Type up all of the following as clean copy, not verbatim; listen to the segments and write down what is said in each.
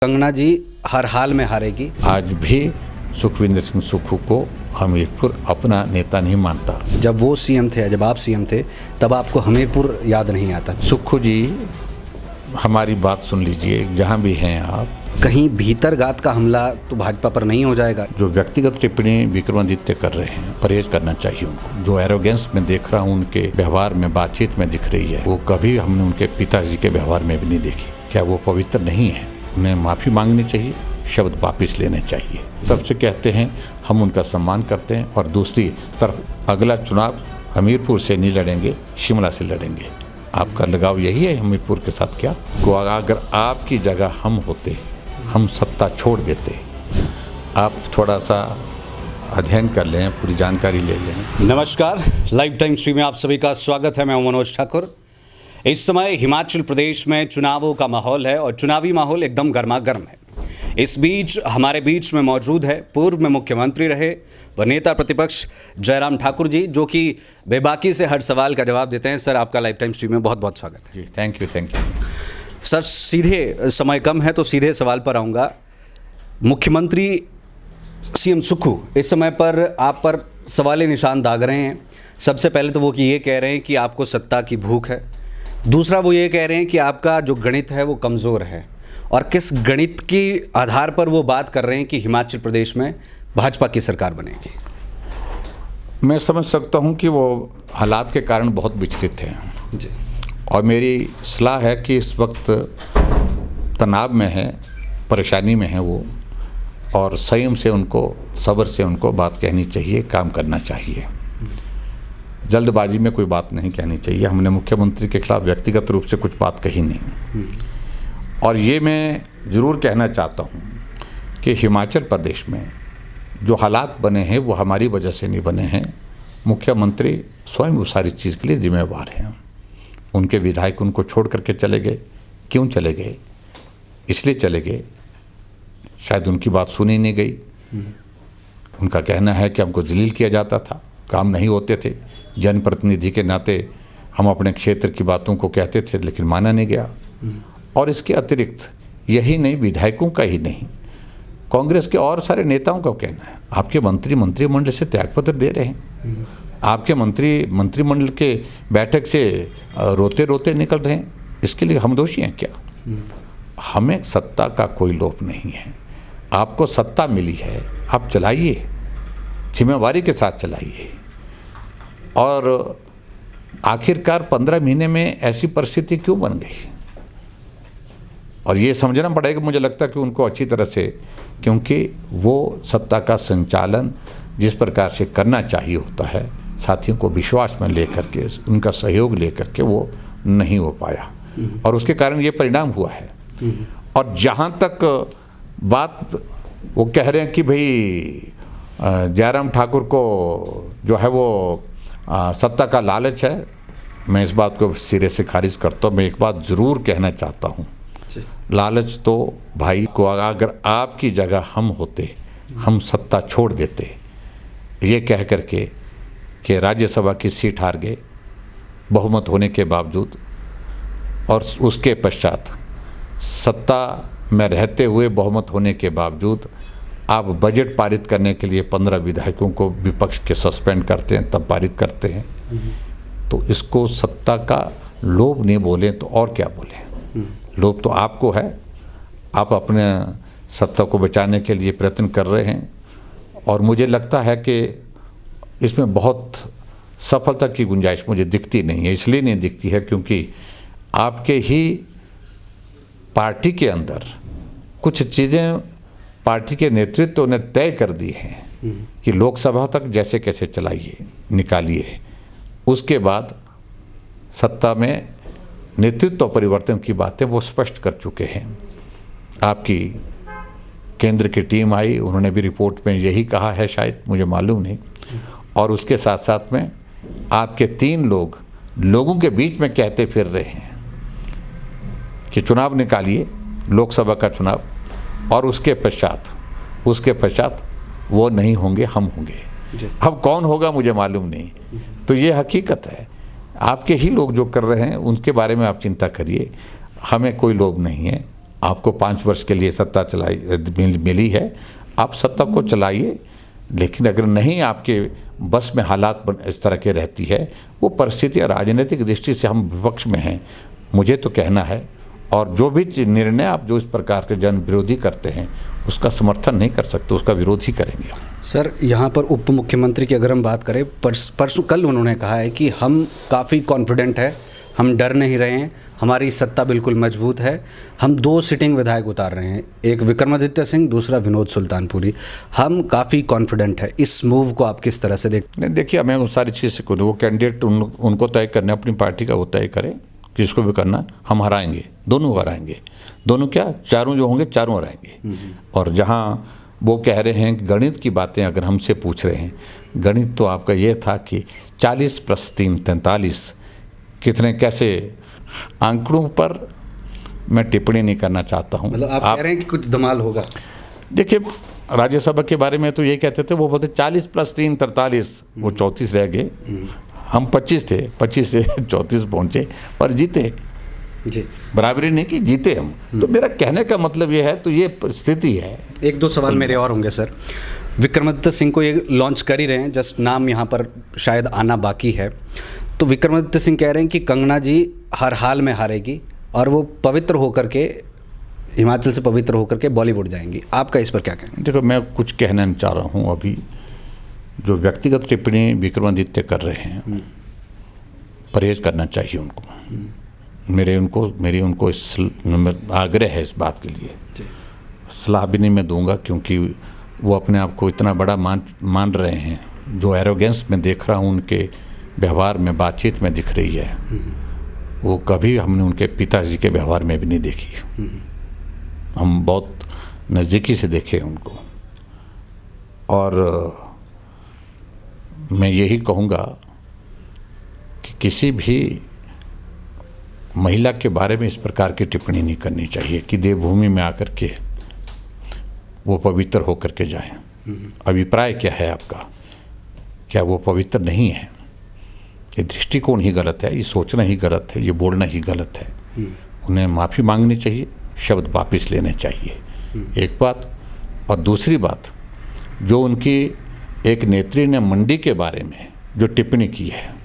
कंगना जी हर हाल में हारेगी। आज भी सुखविंदर सिंह सुक्खू को हमीरपुर अपना नेता नहीं मानता। जब वो सीएम थे, जब आप सीएम थे, तब आपको हमीरपुर याद नहीं आता। सुक्खू जी, हमारी बात सुन लीजिए, जहाँ भी हैं आप। कहीं भीतरगात का हमला तो भाजपा पर नहीं हो जाएगा? जो व्यक्तिगत टिप्पणी विक्रमादित्य कर रहे हैं, परहेज करना चाहिए उनको। जो एरोगेंस में देख रहा हूँ उनके व्यवहार में, बातचीत में दिख रही है, वो कभी हमने उनके पिताजी के व्यवहार में भी नहीं देखी। क्या वो पवित्र नहीं है? उन्हें माफ़ी मांगनी चाहिए, शब्द वापिस लेने चाहिए। तब से कहते हैं हम उनका सम्मान करते हैं। और दूसरी तरफ अगला चुनाव हमीरपुर से नहीं लड़ेंगे, शिमला से लड़ेंगे। आपका लगाव यही है हमीरपुर के साथ क्या? को अगर आपकी जगह हम होते, हम सत्ता छोड़ देते। आप थोड़ा सा अध्ययन कर लें, पूरी जानकारी ले लें। नमस्कार, लाइव टाइम स्ट्रीम में आप सभी का स्वागत है। मैं मनोज ठाकुर। इस समय हिमाचल प्रदेश में चुनावों का माहौल है और चुनावी माहौल एकदम गर्मागर्म है। इस बीच हमारे बीच में मौजूद है पूर्व में मुख्यमंत्री रहे व नेता प्रतिपक्ष जयराम ठाकुर जी, जो कि बेबाकी से हर सवाल का जवाब देते हैं। सर, आपका लाइव टाइम स्ट्रीम में बहुत बहुत स्वागत है। जी, थैंक यू। सर, सीधे, समय कम है तो सीधे सवाल पर आऊँगा। मुख्यमंत्री सीएम सुक्खू इस समय पर आप पर सवाल निशान दाग रहे हैं। सबसे पहले तो वो ये कह रहे हैं कि आपको सत्ता की भूख है। दूसरा, वो ये कह रहे हैं कि आपका जो गणित है वो कमज़ोर है। और किस गणित के आधार पर वो बात कर रहे हैं कि हिमाचल प्रदेश में भाजपा की सरकार बनेगी? मैं समझ सकता हूं कि वो हालात के कारण बहुत विचलित हैं जी। और मेरी सलाह है कि इस वक्त तनाव में है, परेशानी में है वो, और संयम से उनको, सब्र से उनको बात कहनी चाहिए, काम करना चाहिए। जल्दबाजी में कोई बात नहीं कहनी चाहिए। हमने मुख्यमंत्री के खिलाफ व्यक्तिगत रूप से कुछ बात कही नहीं। और ये मैं ज़रूर कहना चाहता हूँ कि हिमाचल प्रदेश में जो हालात बने हैं वो हमारी वजह से नहीं बने हैं। मुख्यमंत्री स्वयं उस सारी चीज़ के लिए जिम्मेवार हैं। उनके विधायक उनको छोड़ करके चले गए। क्यों चले गए? इसलिए चले गए, शायद उनकी बात सुनी नहीं गई। उनका कहना है कि हमको जलील किया जाता था, काम नहीं होते थे। जनप्रतिनिधि के नाते हम अपने क्षेत्र की बातों को कहते थे, लेकिन माना नहीं गया। और इसके अतिरिक्त यही नहीं, विधायकों का ही नहीं, कांग्रेस के और सारे नेताओं का कहना है आपके मंत्रिमंडल से त्यागपत्र दे रहे हैं। आपके मंत्रिमंडल के बैठक से रोते रोते निकल रहे हैं। इसके लिए हम दोषी हैं क्या? हमें सत्ता का कोई लोभ नहीं है। आपको सत्ता मिली है, आप चलाइए, जिम्मेवारी के साथ चलाइए। और आखिरकार 15 महीने में ऐसी परिस्थिति क्यों बन गई? और ये समझना पड़ेगा, मुझे लगता है कि उनको अच्छी तरह से, क्योंकि वो सत्ता का संचालन जिस प्रकार से करना चाहिए होता है, साथियों को विश्वास में लेकर के, उनका सहयोग लेकर के वो नहीं हो पाया। और उसके कारण ये परिणाम हुआ है। और जहाँ तक बात वो कह रहे हैं कि भाई जयराम ठाकुर को जो है वो सत्ता का लालच है, मैं इस बात को सिरे से खारिज करता हूँ। मैं एक बात ज़रूर कहना चाहता हूँ, लालच तो भाई को, अगर आपकी जगह हम होते, हम सत्ता छोड़ देते, ये कह करके कि राज्यसभा की सीट हार गए बहुमत होने के बावजूद, और उसके पश्चात सत्ता में रहते हुए बहुमत होने के बावजूद आप बजट पारित करने के लिए 15 विधायकों को विपक्ष के सस्पेंड करते हैं, तब पारित करते हैं। तो इसको सत्ता का लोभ नहीं बोले तो और क्या बोले? लोभ तो आपको है। आप अपने सत्ता को बचाने के लिए प्रयत्न कर रहे हैं। और मुझे लगता है कि इसमें बहुत सफलता की गुंजाइश मुझे दिखती नहीं है। इसलिए नहीं दिखती है क्योंकि आपके ही पार्टी के अंदर कुछ चीज़ें पार्टी के नेतृत्व ने तय कर दी हैं कि लोकसभा तक जैसे कैसे चलाइए, निकालिए। उसके बाद सत्ता में नेतृत्व परिवर्तन की बातें वो स्पष्ट कर चुके हैं। आपकी केंद्र की टीम आई, उन्होंने भी रिपोर्ट में यही कहा है, शायद, मुझे मालूम नहीं। और उसके साथ साथ में आपके 3 लोग लोगों के बीच में कहते फिर रहे हैं कि चुनाव निकालिए, लोकसभा का चुनाव, और उसके पश्चात वो नहीं होंगे, हम होंगे। अब कौन होगा मुझे मालूम नहीं। तो ये हकीकत है। आपके ही लोग जो कर रहे हैं उनके बारे में आप चिंता करिए। हमें कोई लोभ नहीं है। आपको 5 वर्ष के लिए सत्ता मिली है, आप सत्ता को चलाइए, लेकिन अगर नहीं आपके बस में हालात इस तरह के रहती है, वो परिस्थिति राजनीतिक दृष्टि से हम विपक्ष में हैं, मुझे तो कहना है, और जो भी निर्णय आप जो इस प्रकार के जन विरोधी करते हैं उसका समर्थन नहीं कर सकते, उसका विरोध ही करेंगे। सर, यहाँ पर उप मुख्यमंत्री की अगर हम बात करें, परसों कल उन्होंने कहा है कि हम काफ़ी कॉन्फिडेंट है, हम डर नहीं रहे हैं, हमारी सत्ता बिल्कुल मजबूत है, हम 2 सिटिंग विधायक उतार रहे हैं, एक विक्रमादित्य सिंह, दूसरा विनोद सुल्तानपुरी, हम काफ़ी कॉन्फिडेंट है। इस मूव को आप किस तरह से देखते हैं? देखिए, हमें वो सारी चीज़ से वो कैंडिडेट उनको तय करना, अपनी पार्टी का वो तय करें, किसको भी करना, हम हराएंगे, दोनों हराएंगे, दोनों क्या, चारों जो होंगे चारों हराएंगे। और जहाँ वो कह रहे हैं कि गणित की बातें अगर हमसे पूछ रहे हैं, गणित तो आपका ये था कि 40 + 3 43 कितने, कैसे, आंकड़ों पर मैं टिप्पणी नहीं करना चाहता हूँ। मतलब आप कह रहे हैं कि कुछ धमाल होगा? देखिए, राज्यसभा के बारे में तो ये कहते थे, वो बोलते 40 + 3 43, वो 34 रह गए, हम 25 थे, 25 से 34 पहुँचे पर जीते जी, बराबरी नहीं की, जीते हम। तो मेरा कहने का मतलब ये है, तो ये स्थिति है। 1-2 सवाल मेरे और होंगे सर। विक्रमादित्य सिंह को ये लॉन्च कर ही रहे हैं, जस्ट नाम यहाँ पर शायद आना बाकी है। तो विक्रमादित्य सिंह कह रहे हैं कि कंगना जी हर हाल में हारेगी और वो पवित्र होकर के, हिमाचल से पवित्र होकर के बॉलीवुड जाएंगी। आपका इस पर क्या कहना? देखो, मैं कुछ कहना नहीं चाह रहा हूँ अभी। जो व्यक्तिगत टिप्पणी विक्रमादित्य कर रहे हैं, परहेज करना चाहिए उनको। मेरी उनको इस आग्रह है इस बात के लिए। सलाह भी नहीं मैं दूंगा, क्योंकि वो अपने आप को इतना बड़ा मान रहे हैं। जो एरोगेंस में देख रहा हूँ उनके व्यवहार में, बातचीत में दिख रही है, वो कभी हमने उनके पिताजी के व्यवहार में भी नहीं देखी। हम बहुत नज़दीकी से देखे उनको, और मैं यही कहूँगा कि किसी भी महिला के बारे में इस प्रकार की टिप्पणी नहीं करनी चाहिए कि देवभूमि में आकर के वो पवित्र होकर के जाएं। अभिप्राय क्या है आपका? क्या वो पवित्र नहीं है? ये दृष्टिकोण ही गलत है, ये सोचना ही गलत है, ये बोलना ही गलत है। उन्हें माफ़ी मांगनी चाहिए, शब्द वापस लेने चाहिए, एक बात। और दूसरी बात, जो उनकी एक नेत्री ने मंडी के बारे में जो टिप्पणी की है,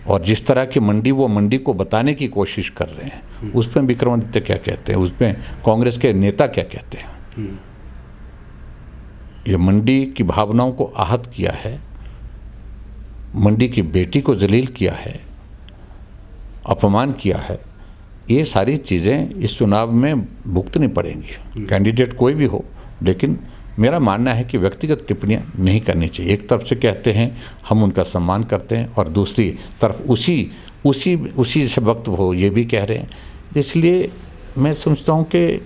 और जिस तरह की मंडी को बताने की कोशिश कर रहे हैं, उसमें विक्रमादित्य क्या कहते हैं, उसमें कांग्रेस के नेता क्या कहते हैं? ये मंडी की भावनाओं को आहत किया है, मंडी की बेटी को जलील किया है, अपमान किया है। ये सारी चीज़ें इस चुनाव में भुगतनी पड़ेंगी, कैंडिडेट कोई भी हो। लेकिन मेरा मानना है कि व्यक्तिगत टिप्पणियां नहीं करनी चाहिए। एक तरफ से कहते हैं हम उनका सम्मान करते हैं, और दूसरी तरफ उसी से वक्त वो ये भी कह रहे हैं। इसलिए मैं समझता हूँ कि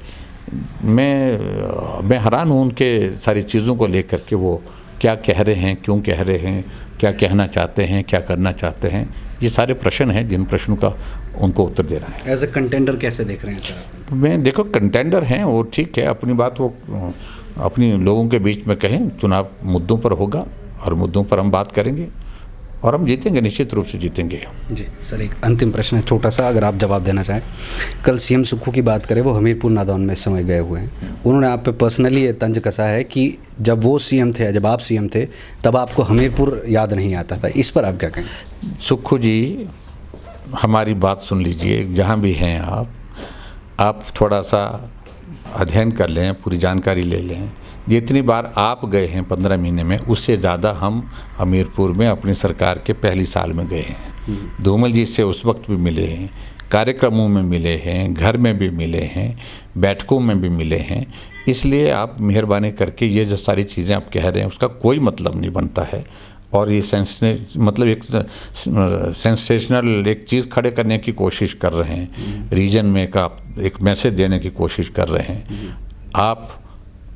मैं हैरान हूँ उनके सारी चीज़ों को लेकर के, वो क्या कह रहे हैं, क्यों कह रहे हैं, क्या कहना चाहते हैं, क्या करना चाहते हैं। ये सारे प्रश्न हैं जिन प्रश्नों का उनको उत्तर देना है। एज ए कंटेंडर कैसे देख रहे हैं सर? मैं देखो, कंटेंडर हैं वो, ठीक है, अपनी बात वो अपनी लोगों के बीच में कहें। चुनाव मुद्दों पर होगा और मुद्दों पर हम बात करेंगे, और हम जीतेंगे, निश्चित रूप से जीतेंगे। जी सर, एक अंतिम प्रश्न है छोटा सा, अगर आप जवाब देना चाहें। कल सीएम सुक्खू की बात करें, वो हमीरपुर नादौन में इस समय गए हुए हैं। उन्होंने आप पे पर्सनली ये तंज कसा है कि जब वो सीएम थे, जब आप सीएम थे, तब आपको हमीरपुर याद नहीं आता था। इस पर आप क्या कहेंगे? सुक्खू जी, हमारी बात सुन लीजिए, जहाँ भी हैं आप थोड़ा सा अध्ययन कर लें, पूरी जानकारी ले लें। जितनी बार आप गए हैं 15 महीने में, उससे ज़्यादा हम हमीरपुर में अपनी सरकार के पहली साल में गए हैं। धूमल जी से उस वक्त भी मिले हैं, कार्यक्रमों में मिले हैं, घर में भी मिले हैं, बैठकों में भी मिले हैं। इसलिए आप मेहरबानी करके ये जो सारी चीज़ें आप कह रहे हैं, उसका कोई मतलब नहीं बनता है। और ये मतलब एक सेंसेशनल एक चीज़ खड़े करने की कोशिश कर रहे हैं, रीजन में का एक मैसेज देने की कोशिश कर रहे हैं। आप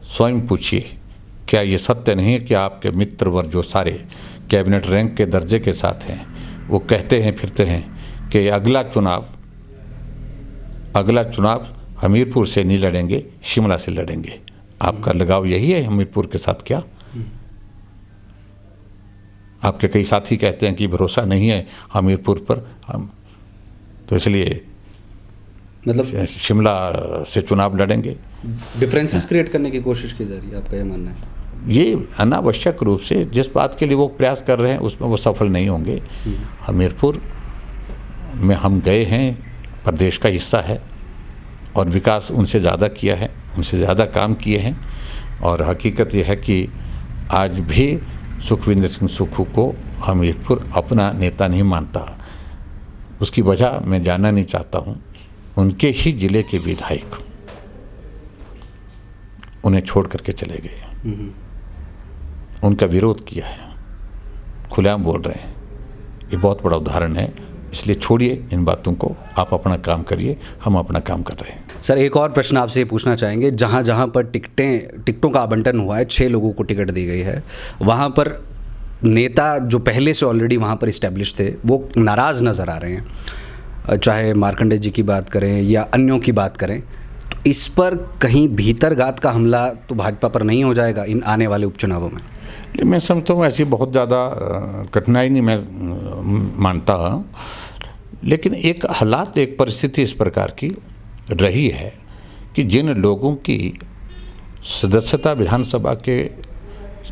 स्वयं पूछिए, क्या ये सत्य नहीं है कि आपके मित्र वर्ग जो सारे कैबिनेट रैंक के दर्जे के साथ हैं, वो कहते हैं फिरते हैं कि अगला चुनाव हमीरपुर से नहीं लड़ेंगे, शिमला से लड़ेंगे। आपका लगाव यही है हमीरपुर के साथ क्या? आपके कई साथी कहते हैं कि भरोसा नहीं है हमीरपुर पर, हम तो इसलिए मतलब शिमला से चुनाव लड़ेंगे। डिफरेंसेस क्रिएट करने की कोशिश की जा रही है, आपका ये मानना है? ये अनावश्यक रूप से जिस बात के लिए वो प्रयास कर रहे हैं उसमें वो सफल नहीं होंगे। हमीरपुर में हम गए हैं, प्रदेश का हिस्सा है और विकास उनसे ज़्यादा किया है, उनसे ज़्यादा काम किए हैं। और हकीकत यह है कि आज भी सुखविंदर सिंह सुक्खू को हमीरपुर अपना नेता नहीं मानता। उसकी वजह मैं जानना नहीं चाहता हूँ। उनके ही ज़िले के विधायक उन्हें छोड़ करके चले गए, उनका विरोध किया है, खुलेआम बोल रहे हैं। ये बहुत बड़ा उदाहरण है। इसलिए छोड़िए इन बातों को, आप अपना काम करिए, हम अपना काम कर रहे हैं। सर, एक और प्रश्न आपसे ये पूछना चाहेंगे, जहाँ जहाँ पर टिकटों का आवंटन हुआ है, 6 लोगों को टिकट दी गई है, वहाँ पर नेता जो पहले से ऑलरेडी वहाँ पर इस्टेब्लिश थे वो नाराज़ नज़र आ रहे हैं, चाहे मार्कंडे जी की बात करें या अन्यों की बात करें। तो इस पर कहीं भीतरघात का हमला तो भाजपा पर नहीं हो जाएगा इन आने वाले उपचुनावों में? मैं समझता हूँ ऐसी बहुत ज़्यादा कठिनाई नहीं मैं मानता, लेकिन एक हालात, एक परिस्थिति इस प्रकार की रही है कि जिन लोगों की सदस्यता विधानसभा के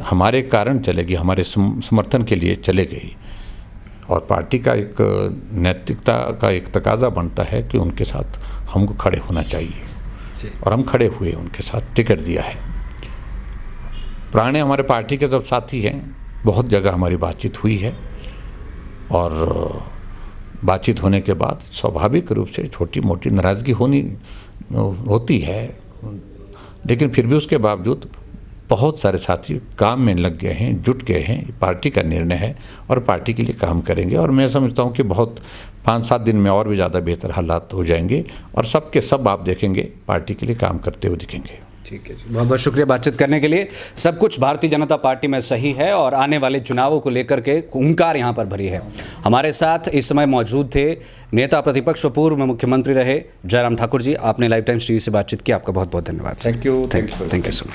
हमारे कारण चलेगी, हमारे समर्थन के लिए चले गई, और पार्टी का एक नैतिकता का एक तकाजा बनता है कि उनके साथ हमको खड़े होना चाहिए, और हम खड़े हुए, उनके साथ टिकट दिया है। पुराने हमारे पार्टी के सब साथी हैं, बहुत जगह हमारी बातचीत हुई है, और बातचीत होने के बाद स्वाभाविक रूप से छोटी मोटी नाराज़गी होती है, लेकिन फिर भी उसके बावजूद बहुत सारे साथी काम में लग गए हैं, जुट गए हैं। पार्टी का निर्णय है और पार्टी के लिए काम करेंगे, और मैं समझता हूं कि बहुत 5-7 दिन में और भी ज़्यादा बेहतर हालात हो जाएंगे, और सबके सब आप देखेंगे पार्टी के लिए काम करते हुए दिखेंगे। ठीक है जी, बहुत बहुत शुक्रिया बातचीत करने के लिए। सब कुछ भारतीय जनता पार्टी में सही है और आने वाले चुनावों को लेकर के हुंकार यहाँ पर भरी है। हमारे साथ इस समय मौजूद थे नेता प्रतिपक्ष व पूर्व मुख्यमंत्री रहे जयराम ठाकुर जी। आपने लाइव टाइम्स टीवी से बातचीत की, आपका बहुत बहुत धन्यवाद। Thank you so much.